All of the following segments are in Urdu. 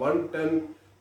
110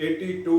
82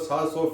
700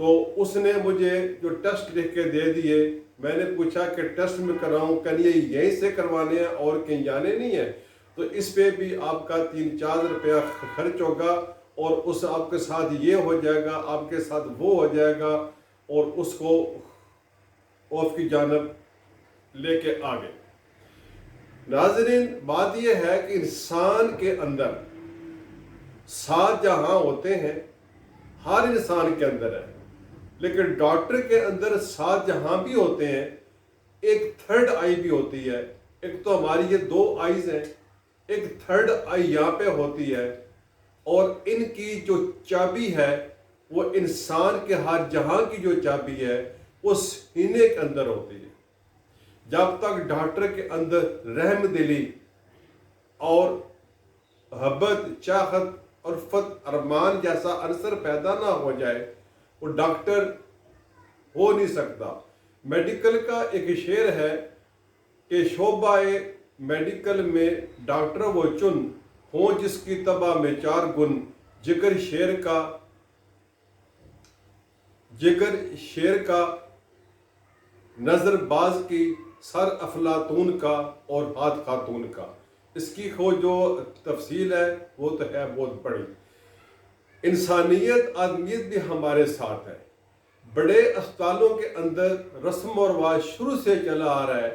تو اس نے مجھے جو ٹیسٹ لکھ کے دے دیے، میں نے پوچھا کہ ٹیسٹ میں کراؤں کہ یہ یہیں سے کروانے ہیں اور کہیں جانے نہیں ہیں؟ تو اس پہ بھی آپ کا 3-4 روپیہ خرچ ہوگا، اور اس آپ کے ساتھ یہ ہو جائے گا، آپ کے ساتھ وہ ہو جائے گا، اور اس کو آف کی جانب لے کے آگے۔ ناظرین، بات یہ ہے کہ انسان کے اندر 7 جہاں ہوتے ہیں، ہر انسان کے اندر ہے، لیکن ڈاکٹر کے اندر 7 جہاں بھی ہوتے ہیں، ایک تھرڈ آئی بھی ہوتی ہے۔ ایک تو ہماری یہ 2 آئیز ہیں، ایک تھرڈ آئی یہاں پہ ہوتی ہے، اور ان کی جو چابی ہے وہ انسان کے ہر جہاں کی جو چابی ہے وہ سینے کے اندر ہوتی ہے۔ جب تک ڈاکٹر کے اندر رحم دلی اور محبت، چاہت اور ارمان جیسا عنصر پیدا نہ ہو جائے، وہ ڈاکٹر ہو نہیں سکتا۔ میڈیکل کا ایک شعر ہے کہ شعبہ میڈیکل میں ڈاکٹر وہ چن ہوں جس کی طبع میں 4 گن، جگر شیر کا نظر باز کی، سر افلاطون کا اور ہاتھ خاتون کا۔ اس کی جو تفصیل ہے وہ تو ہے بہت بڑی۔ انسانیت، آدمیت بھی ہمارے ساتھ ہے۔ بڑے اسپتالوں کے اندر رسم و رواج شروع سے چلا آ رہا ہے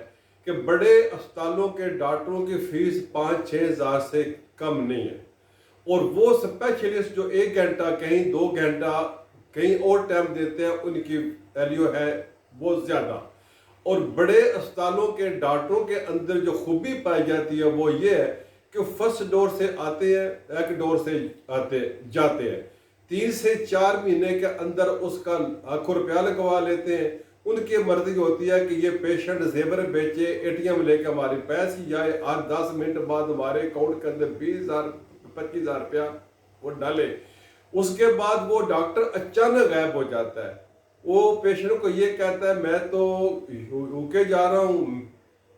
کہ بڑے اسپتالوں کے ڈاکٹروں کی فیس 5-6 ہزار سے کم نہیں ہے، اور وہ اسپیشلسٹ جو 1 گھنٹہ کہیں 2 گھنٹہ کہیں اور ٹائم دیتے ہیں، ان کی ویلیو ہے بہت زیادہ۔ اور بڑے اسپتالوں کے ڈاکٹروں کے اندر جو خوبی پائی جاتی ہے وہ یہ ہے کہ فرسٹ ڈور سے آتے ہیں، ایک ڈور سے جاتے ہیں، 3 سے 4 مہینے کے اندر اس کا لاکھوں روپیہ لگوا لیتے ہیں۔ ان کی مرضی ہوتی ہے کہ یہ پیشنٹ زیور بیچے، ATM لے کے ہمارے پیسے جائے، 10 منٹ بعد ہمارے اکاؤنٹ کے اندر 20,000-25,000 روپیہ وہ ڈالے۔ اس کے بعد وہ ڈاکٹر اچانک غائب ہو جاتا ہے۔ وہ پیشنٹ کو یہ کہتا ہے میں تو UK جا رہا ہوں،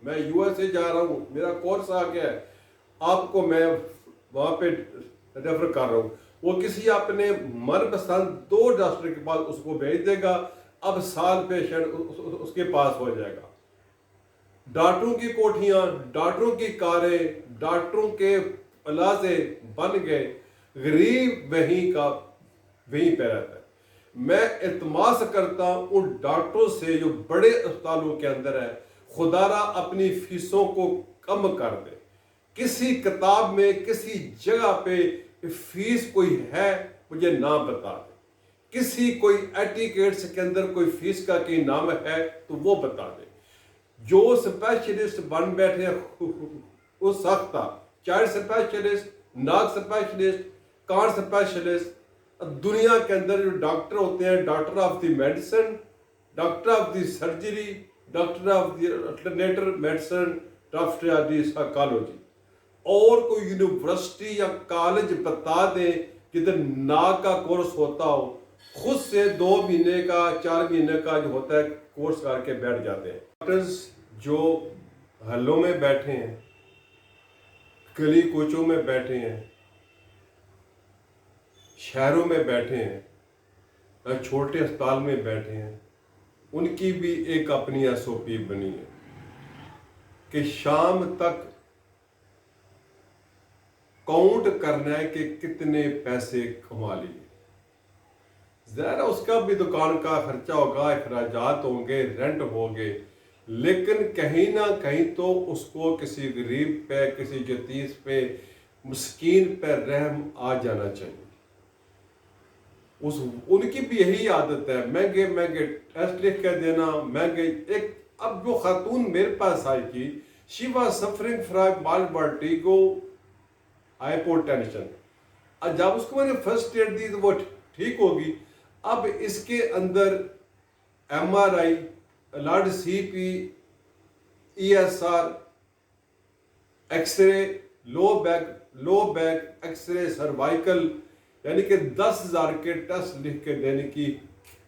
میں USA جا رہا ہوں، میرا کورس آ گیا ہے، آپ کو میں وہاں پہ ریفر کر رہا ہوں۔ وہ کسی اپنے من پسند 2 ڈاکٹر کے پاس اس کو بھیج دے گا، اب سال پیشنٹ اس کے پاس ہو جائے گا۔ ڈاکٹروں کی کوٹھیاں، ڈاکٹروں کی کاریں، ڈاکٹروں کے پلازے بن گئے، غریب وہیں پہ رہتا ہے۔ میں التماس کرتا ہوں ان ڈاکٹروں سے جو بڑے اسپتالوں کے اندر ہے، خدا را اپنی فیسوں کو کم کر دے۔ کسی کتاب میں کسی جگہ پہ فیس کوئی ہے مجھے نام بتا دے، کسی کوئی ایٹیکیٹس کے اندر کوئی فیس کا کوئی نام ہے تو وہ بتا دے۔ جو اسپیشلسٹ بن بیٹھے ہیں وہ ساختہ، چائلڈ اسپیشلسٹ، ناک اسپیشلسٹ، کان اسپیشلسٹ، دنیا کے اندر جو ڈاکٹر ہوتے ہیں، doctor of the medicine, doctor of the surgery, doctor of the alternative medicine, doctor of the psychology, اور کوئی یونیورسٹی یا کالج بتا دیں جدھر ناک کا کورس ہوتا ہو، خود سے 2 مہینے کا 4 مہینے کا جو ہوتا ہے کورس کر کے بیٹھ جاتے ہیں۔ ڈاکٹرز جو حلوں میں بیٹھے ہیں، گلی کوچوں میں بیٹھے ہیں، شہروں میں بیٹھے ہیں، چھوٹے اسپتال میں بیٹھے ہیں، ان کی بھی ایک اپنی SOP بنی ہے کہ شام تک کاؤنٹ کرنا ہے کہ کتنے پیسے کما لیے۔ ظاہر اس کا بھی دکان کا خرچہ ہوگا، اخراجات ہوں گے، رینٹ ہوگے، لیکن کہیں نہ کہیں تو اس کو کسی غریب پہ، کسی یتیم پہ، مسکین پہ رحم آ جانا چاہیے۔ ان کی بھی یہی عادت ہے، مہنگے ٹیسٹ لکھ کے دینا، اب جو خاتون میرے پاس آئی تھی، she was suffering from mild vertigo, hypotension۔ جب اس کو میں نے فرسٹ ایڈ دی تو وہ ٹھیک ہوگی۔ اب اس کے اندر MRI، blood CP، ESR، X ray, low back X ray, cervical, یعنی کہ 10,000 کے ٹیسٹ لکھ کے دینے کی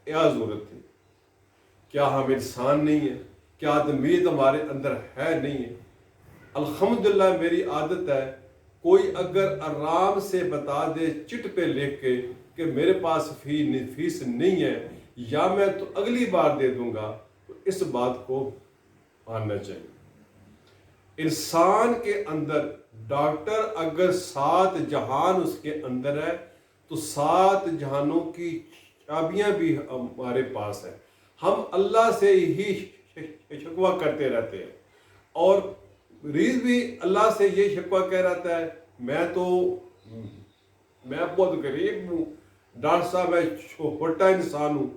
کیا ضرورت تھی؟ کیا ہم انسان نہیں ہیں؟ کیا آدمیت ہمارے اندر ہے نہیں ہے؟ الحمدللہ میری عادت ہے، کوئی اگر آرام سے بتا دے چٹ پہ لکھ کے کہ میرے پاس فیس نہیں ہے، یا میں تو اگلی بار دے دوں گا، تو اس بات کو ماننا چاہیے۔ انسان کے اندر ڈاکٹر اگر 7 جہان اس کے اندر ہے تو 7 جہانوں کی چابیاں بھی ہمارے پاس ہیں۔ ہم اللہ سے ہی شکوہ کرتے رہتے ہیں، اور مریض بھی اللہ سے یہ شکوہ کہہ رہتا ہے، میں بہت غریب ہوں ڈاکٹر صاحب، میں چھوٹا انسان ہوں۔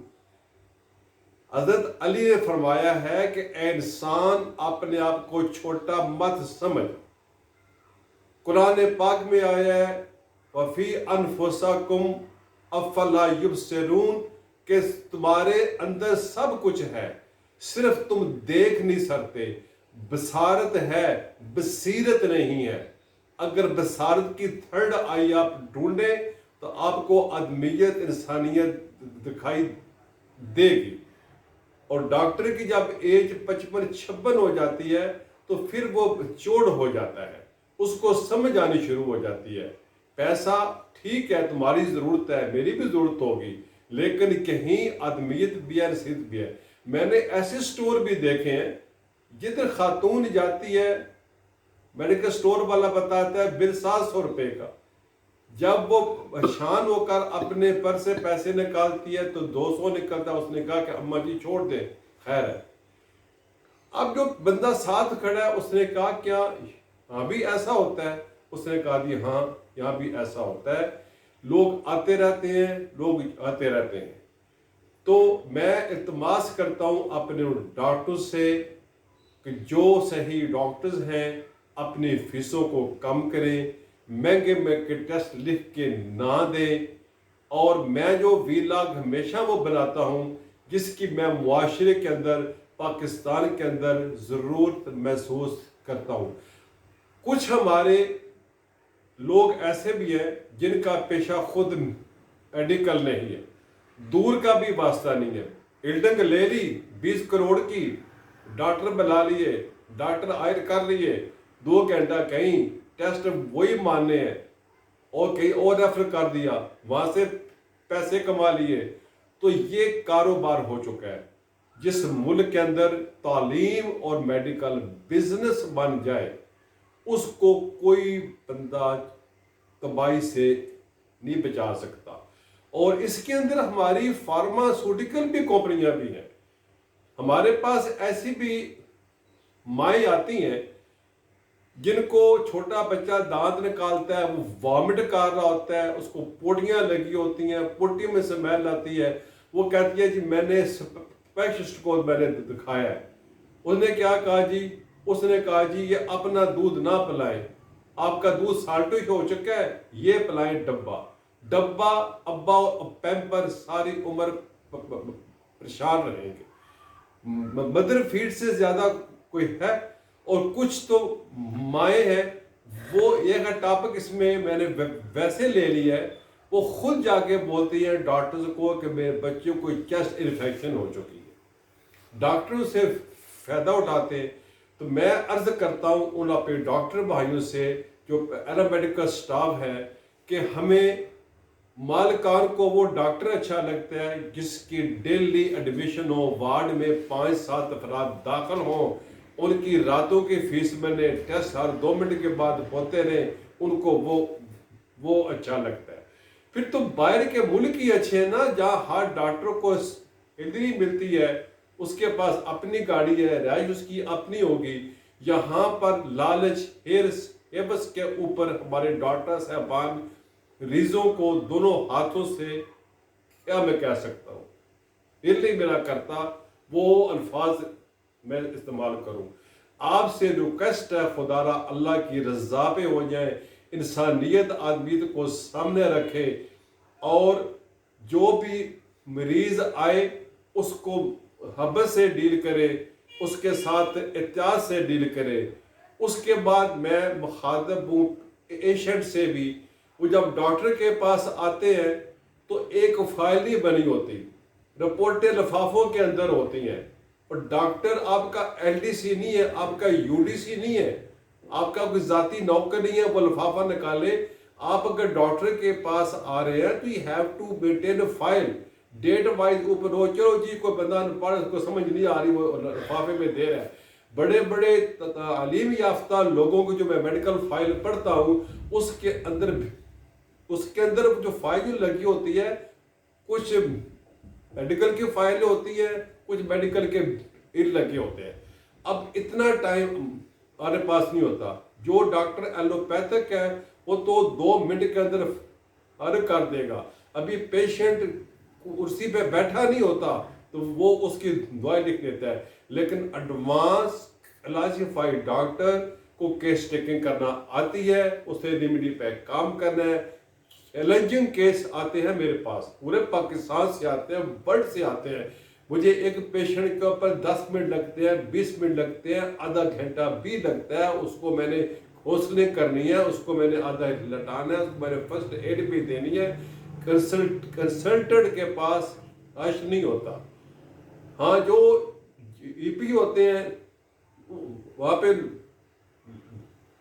حضرت علی نے فرمایا ہے کہ اے انسان، اپنے آپ کو چھوٹا مت سمجھ۔ قرآن پاک میں آیا ہے وَفِي أَنفُسَكُمْ أَفَلَا يُبْصِرُونَ، کہ تمہارے اندر سب کچھ ہے، صرف تم دیکھ نہیں سکتے۔ بصارت ہے، بصیرت نہیں ہے۔ اگر بصارت کی تھرڈ آئی آپ ڈھونڈیں تو آپ کو آدمیت، انسانیت دکھائی دے گی۔ اور ڈاکٹر کی جب ایج 55-56 ہو جاتی ہے تو پھر وہ چوڑ ہو جاتا ہے، اس کو سمجھ آنی شروع ہو جاتی ہے۔ پیسہ ٹھیک ہے، تمہاری ضرورت ہے، میری بھی ضرورت ہوگی، لیکن کہیں آدمیت بھی ہے، نصیحت بھی ہے۔ میں نے ایسے سٹور بھی دیکھے ہیں جدھر خاتون جاتی ہے، میڈیکل سٹور والا بتاتا ہے بل 700 روپے کا، جب وہ پریشان ہو کر اپنے پر سے پیسے نکالتی ہے تو 200 نکلتا ہے۔ اس نے کہا کہ اماں جی چھوڑ دیں، خیر ہے۔ اب جو بندہ ساتھ کھڑا ہے اس نے کہا کیا ہاں بھی ایسا ہوتا ہے؟ اس نے کہا جی ہاں، یہاں بھی ایسا ہوتا ہے، لوگ آتے رہتے ہیں، لوگ آتے رہتے ہیں۔ تو میں التماس کرتا ہوں اپنے ڈاکٹر سے کہ جو صحیح ڈاکٹرز ہیں اپنی فیسوں کو کم کریں، مہنگے کے ٹیسٹ لکھ کے نہ دیں، اور میں جو ویلاگ ہمیشہ وہ بناتا ہوں جس کی میں معاشرے کے اندر، پاکستان کے اندر ضرورت محسوس کرتا ہوں۔ کچھ ہمارے لوگ ایسے بھی ہیں جن کا پیشہ خود میڈیکل نہیں ہے، دور کا بھی واسطہ نہیں ہے، الڈنگ لے لی 20 کروڑ کی، ڈاکٹر بلا لیے، ڈاکٹر آئر کر لیے، 2 گھنٹہ کہیں ٹیسٹ وہی ماننے ہیں، اور کہیں اور ریفر کر دیا، وہاں سے پیسے کما لیے۔ تو یہ کاروبار ہو چکا ہے۔ جس ملک کے اندر تعلیم اور میڈیکل بزنس بن جائے اس کو کوئی بندہ تباہی سے نہیں بچا سکتا۔ اور اس کے اندر ہماری فارماسوٹیکل بھی کمپنیاں بھی ہیں۔ ہمارے پاس ایسی بھی مائیں آتی ہیں جن کو چھوٹا بچہ دانت نکالتا ہے، وہ وامٹ کر رہا ہوتا ہے، اس کو پوٹیاں لگی ہوتی ہیں، پوٹی میں سمیل آتی ہے، وہ کہتی ہے جی میں نے اسپیشلسٹ کو میں نے دکھایا ہے۔ اس نے کیا کہا جی؟ اس نے کہا جی یہ اپنا دودھ نہ پلائیں، آپ کا دودھ سالٹش ہو چکا ہے، یہ پلائیں ڈبہ ابا اور پیمپر، ساری عمر پریشان رہیں گے۔ مدر فیڈ سے زیادہ کوئی ہے؟ اور کچھ تو مائیں ہیں، وہ ایک ٹاپک اس میں نے ویسے لے لیا ہے، وہ خود جا کے بولتی ہیں ڈاکٹرز کو کہ میرے بچوں کو چیسٹ انفیکشن ہو چکی ہے، ڈاکٹروں سے فائدہ اٹھاتے ہیں۔ تو میں عرض کرتا ہوں ان اپنے ڈاکٹر بھائیوں سے جو پیرامیڈیکل سٹاف ہے کہ ہمیں مالکان کو وہ ڈاکٹر اچھا لگتا ہے جس کی ڈیلی ایڈمیشن ہو، وارڈ میں 5-7 افراد داخل ہوں، ان کی راتوں کی فیس میں نے ٹیسٹ ہر 2 منٹ کے بعد ہوتے رہے، ان کو وہ اچھا لگتا ہے۔ پھر تو باہر کے ملک ہی اچھے ہیں نا، جہاں ہر ڈاکٹر کو سیلری ملتی ہے، اس کے پاس اپنی گاڑی ہے، رہائش اس کی اپنی ہوگی۔ یہاں پر لالچ، ہرس، ایبس کے اوپر ہمارے ڈاکٹر صاحبان ریزوں کو دونوں ہاتھوں سے کیا میں کہہ سکتا ہوں، دل نہیں میرا کرتا وہ الفاظ میں استعمال کروں۔ آپ سے ریکویسٹ ہے خدا را اللہ کی رضا پہ ہو جائیں، انسانیت آدمیت کو سامنے رکھے، اور جو بھی مریض آئے اس کو محبت سے ڈیل کرے، اس کے ساتھ احتیاط سے ڈیل کرے۔ اس کے بعد میں مخاطب ہوں پیشنٹ سے بھی، وہ جب ڈاکٹر کے پاس آتے ہیں تو ایک فائل نہیں بنی ہوتی، رپورٹیں لفافوں کے اندر ہوتی ہیں، اور ڈاکٹر آپ کا ایل ڈی سی نہیں ہے، آپ کا یو ڈی سی نہیں ہے، آپ کا کوئی ذاتی نوکر نہیں ہے وہ لفافہ نکالے۔ آپ اگر ڈاکٹر کے پاس آ رہے ہیں تو you have to maintain a file۔ Date wise اوپر ہو، چلو جی کوئی بندہ پڑھ اس کو سمجھ نہیں آ رہی وہ لفافے میں دے رہا ہے. بڑے بڑے تعلیم یافتہ لوگوں کو جو میں میڈیکل فائل پڑھتا ہوں اس کے اندر جو فائل لگی ہوتی ہے، کچھ میڈیکل کی فائل ہوتی ہے، کچھ میڈیکل کے بل لگے ہوتے ہیں. اب اتنا ٹائم ہمارے پاس نہیں ہوتا. جو ڈاکٹر ایلوپیتھک ہے وہ تو 2 منٹ کے اندر فرق کر دے گا. ابھی پیشنٹ کرسی پہ بیٹھا نہیں ہوتا تو وہ اس کی دعائیں لکھ دیتا ہے. لیکن ایڈوانس کلاسیفائڈ ڈاکٹر کو کیس ٹیکنگ کرنا آتی ہے، اسے ریمیڈی پہ کام کرنا ہے. چیلنجنگ کیس آتے ہیں میرے پاس، پورے پاکستان سے آتے ہیں، ورلڈ سے آتے ہیں. مجھے ایک پیشنٹ کے اوپر 10 منٹ لگتے ہیں، 20 منٹ لگتے ہیں، آدھا گھنٹہ بھی لگتا ہے. اس کو میں نے کونسلنگ کرنی ہے، اس کو میں نے آدھا لٹانا ہے، اس کو میں نے فرسٹ ایڈ بھی دینی ہے. کنسلٹنٹ کے پاس رش نہیں ہوتا. ہاں جو ای پی ہوتے ہیں وہاں پہ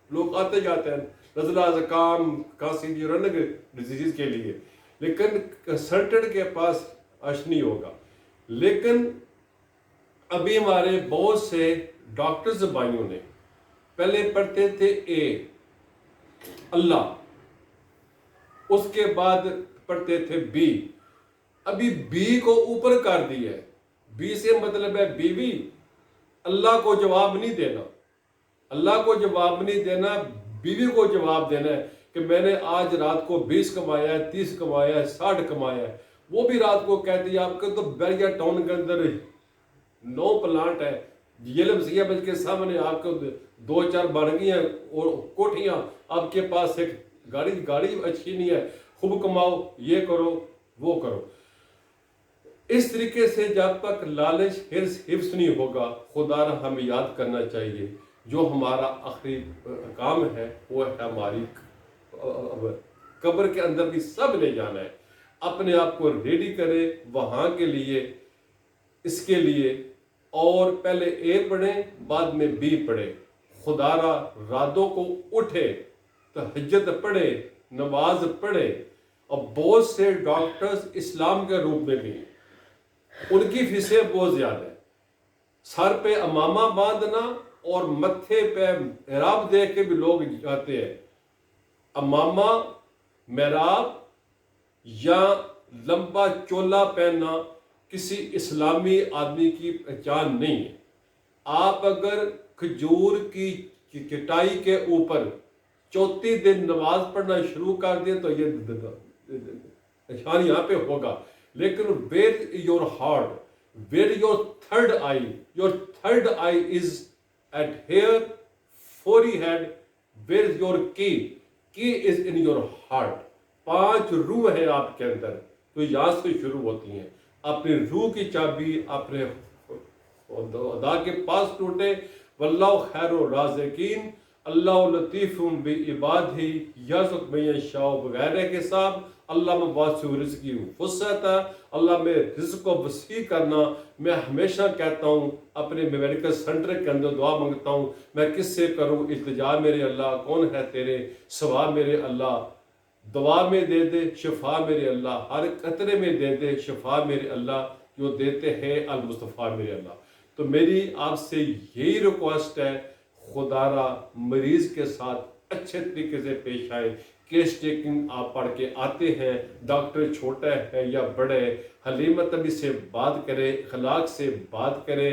لوگ آتے جاتے ہیں نزلہ، زکام، کھانسی، رنگ ڈیزیز کے لیے، لیکن کنسلٹنٹ کے پاس رش نہیں ہوگا. لیکن ابھی ہمارے بہت سے ڈاکٹرز بھائیوں نے پہلے پڑھتے تھے اے اللہ، اس کے بعد پڑھتے تھے بی، ابھی بی کو اوپر کر دیا ہے. بی سے مطلب ہے بیوی. اللہ کو جواب نہیں دینا، اللہ کو جواب نہیں دینا، بیوی کو جواب دینا ہے کہ میں نے آج رات کو 20 کمایا ہے، 30 کمایا ہے، 60 کمایا ہے. وہ بھی رات کو کہتی ہے آپ کے تو بیریا ٹاؤن کے اندر 9 پلانٹ ہے، یلم سیابج کے سامنے آپ کو 2-4 بارگیاں اور کوٹھیاں، آپ کے پاس ایک گاڑی اچھی نہیں ہے، خوب کماؤ، یہ کرو وہ کرو. اس طریقے سے جب تک لالچ حفظ نہیں ہوگا، خدا را ہمیں یاد کرنا چاہیے جو ہمارا آخری کام ہے وہ ہے ہماری قبر کے اندر بھی سب نے جانا ہے. اپنے آپ کو ریڈی کرے وہاں کے لیے، اس کے لیے، اور پہلے اے پڑھیں بعد میں بی پڑھے. خدا را راتوں کو اٹھے، تہجد پڑھے، نماز پڑھے. اور بہت سے ڈاکٹرز اسلام کے روپ میں بھی ہیں، ان کی فیسیں بہت زیادہ ہیں. سر پہ امامہ باندھنا اور متھے پہ محراب دے کے بھی لوگ جاتے ہیں. امامہ، محراب یا لمبا چولا پہننا کسی اسلامی آدمی کی پہچان نہیں ہے. آپ اگر کھجور کی چٹائی کے اوپر چوتھی دن نماز پڑھنا شروع کر دیں تو یہ نشان یہاں پہ ہوگا. لیکن where your heart, where your third eye is at here, forehead, where is your key is in your heart. 5 روح ہے آپ کے اندر تو یہاں سے شروع ہوتی ہیں. اپنی روح کی چابی اپنے خدا کے پاس ٹوٹے. واللہ خیر الرازقین، اللہ لطیف بعبادہ یرزق من یشاء بغیر حساب. اللہ میں واسع رزقی وسعت ہے، اللہ میں رزق کو وسیع کرنا. میں ہمیشہ کہتا ہوں اپنے میڈیکل سینٹر کے اندر دعا مانگتا ہوں، میں کس سے کروں التجا میرے اللہ، کون ہے تیرے سوا میرے اللہ. دعا میں دے دے شفا میرے اللہ، ہر قطرے میں دے دے شفا میرے اللہ، جو دیتے ہیں المصطفیٰ میرے اللہ. تو میری آپ سے یہی ریکویسٹ ہے، خدا را مریض کے ساتھ اچھے طریقے سے پیش آئے. کیس ٹیکنگ آپ پڑھ کے آتے ہیں، ڈاکٹر چھوٹا ہے یا بڑے، حلیمت طبی سے بات کرے، اخلاق سے بات کرے.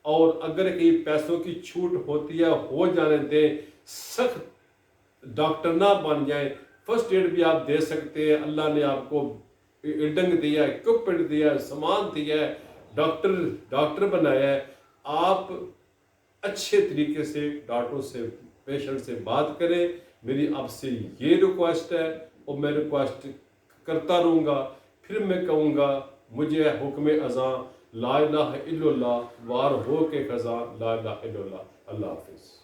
اور اگر کہیں پیسوں کی چھوٹ ہوتی ہے ہو جانے دیں، سخت ڈاکٹر نہ بن جائیں. فرسٹ ایڈ بھی آپ دے سکتے ہیں. اللہ نے آپ کو ڈنگ دیا ہے، اکوپمنٹ دیا ہے، سامان دیا ہے، ڈاکٹر بنایا ہے. آپ اچھے طریقے سے ڈاکٹروں سے، پیشنٹ سے بات کریں. میری آپ سے یہ ریکویسٹ ہے اور میں ریکویسٹ کرتا رہوں گا. پھر میں کہوں گا مجھے حکم اذاں لا الہ الا اللہ، وار ہو کے خزاں لا الہ الا اللہ. اللہ حافظ.